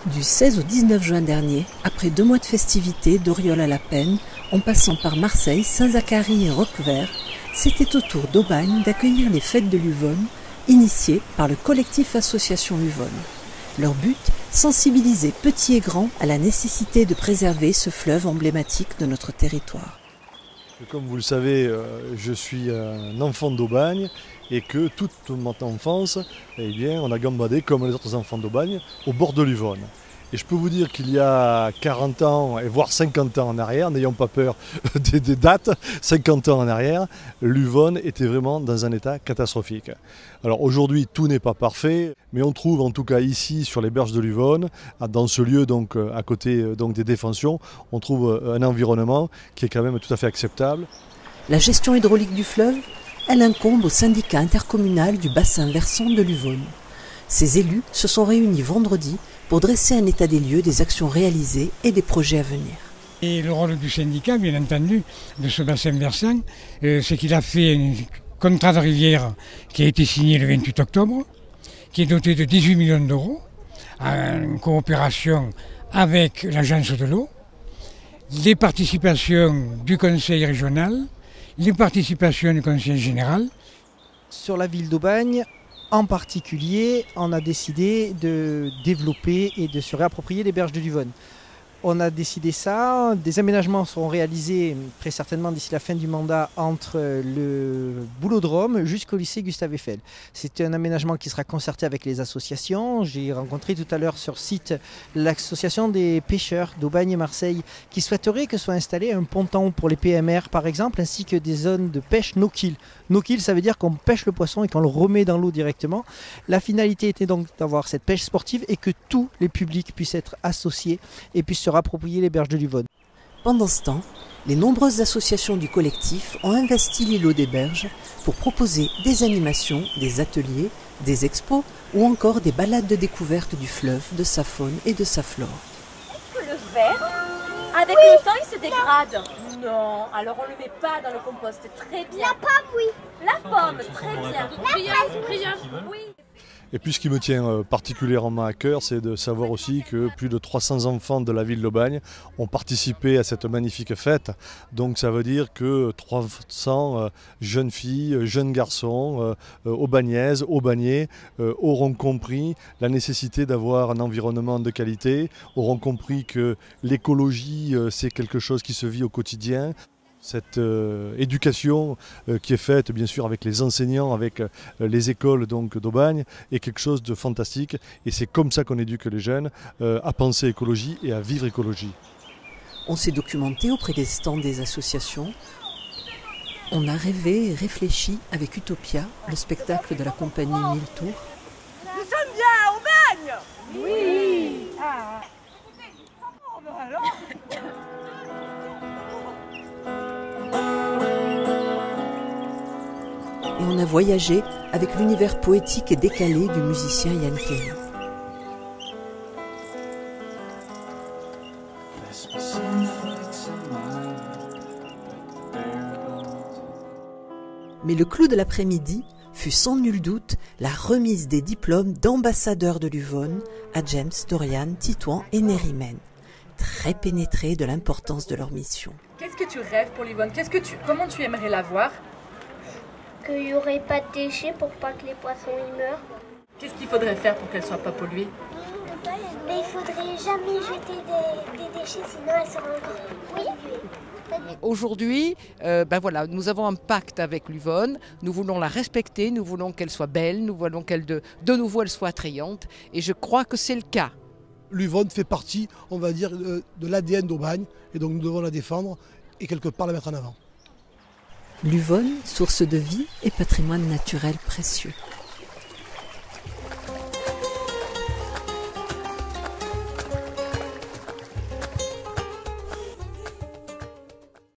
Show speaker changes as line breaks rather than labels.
Du 16 au 19 juin dernier, après 2 mois de festivités d'Auriol à la Peine, en passant par Marseille, Saint-Zacharie et Roquevert, c'était au tour d'Aubagne d'accueillir les fêtes de l'Uvonne, initiées par le collectif Association Uvonne. Leur but, sensibiliser petits et grands à la nécessité de préserver ce fleuve emblématique de notre territoire.
Comme vous le savez, je suis un enfant d'Aubagne et que toute mon enfance, eh bien, on a gambadé comme les autres enfants d'Aubagne au bord de l'Uvonne. Et je peux vous dire qu'il y a 40 ans, et voire 50 ans en arrière, n'ayons pas peur des dates, 50 ans en arrière, l'Uvonne était vraiment dans un état catastrophique. Alors aujourd'hui, tout n'est pas parfait, mais on trouve en tout cas ici, sur les berges de l'Uvonne, dans ce lieu donc à côté donc, des défensions, on trouve un environnement qui est quand même tout à fait acceptable.
La gestion hydraulique du fleuve, elle incombe au syndicat intercommunal du bassin versant de l'Uvonne. Ces élus se sont réunis vendredi pour dresser un état des lieux des actions réalisées et des projets à venir.
Et le rôle du syndicat, bien entendu, de ce bassin versant, c'est qu'il a fait un contrat de rivière qui a été signé le 28 octobre, qui est doté de 18 millions d'euros, en coopération avec l'agence de l'eau, les participations du conseil régional, les participations du conseil général.
Sur la ville d'Aubagne, en particulier, on a décidé de développer et de se réapproprier les berges de l'Uvonne. On a décidé ça, des aménagements seront réalisés très certainement d'ici la fin du mandat entre le Boulodrome jusqu'au lycée Gustave Eiffel. C'est un aménagement qui sera concerté avec les associations. J'ai rencontré tout à l'heure sur site l'association des pêcheurs d'Aubagne et Marseille qui souhaiterait que soit installé un ponton pour les PMR par exemple, ainsi que des zones de pêche no-kill. No-kill, ça veut dire qu'on pêche le poisson et qu'on le remet dans l'eau directement. La finalité était donc d'avoir cette pêche sportive et que tous les publics puissent être associés et puissent se approprier les berges de l'Uvonne.
Pendant ce temps, les nombreuses associations du collectif ont investi l'îlot des berges pour proposer des animations, des ateliers, des expos ou encore des balades de découverte du fleuve, de sa faune et de sa flore.
Est-ce que le verre, avec le temps, il se dégrade? Non, alors on ne le met pas dans le compost. Très bien. La pomme, oui. La pomme, très bien. Oui.
Et puis ce qui me tient particulièrement à cœur, c'est de savoir aussi que plus de 300 enfants de la ville d'Aubagne ont participé à cette magnifique fête. Donc ça veut dire que 300 jeunes filles, jeunes garçons, aubagnaises, aubagnais auront compris la nécessité d'avoir un environnement de qualité, auront compris que l'écologie c'est quelque chose qui se vit au quotidien. Cette éducation qui est faite bien sûr avec les enseignants, avec les écoles d'Aubagne est quelque chose de fantastique et c'est comme ça qu'on éduque les jeunes à penser écologie et à vivre écologie.
On s'est documenté auprès des stands des associations. On a rêvé et réfléchi avec Utopia, le spectacle de la compagnie Mille Tours.
Nous sommes bien à Aubagne? Oui. Ah. Oh, ben alors.
Et on a voyagé avec l'univers poétique et décalé du musicien Yann Kelly. Mais le clou de l'après-midi fut sans nul doute la remise des diplômes d'ambassadeurs de l'Uvonne à James, Dorian, Titouan et Nérimène, très pénétrés de l'importance de leur mission.
Qu'est-ce que tu rêves pour l'Uvonne? Comment tu aimerais la voir?
Qu'il n'y aurait pas de déchets pour pas que les poissons y meurent.
Qu'est-ce qu'il faudrait faire pour qu'elle soit pas polluée?
Mais il faudrait jamais jeter des déchets, sinon elle sera encore... Oui.
Aujourd'hui, voilà, nous avons un pacte avec l'Uvonne, nous voulons la respecter, nous voulons qu'elle soit belle, nous voulons qu'elle de nouveau elle soit attrayante et je crois que c'est le cas.
L'Uvonne fait partie, on va dire, de l'ADN d'Aubagne et donc nous devons la défendre et quelque part la mettre en avant.
L'Uvonne, source de vie et patrimoine naturel précieux.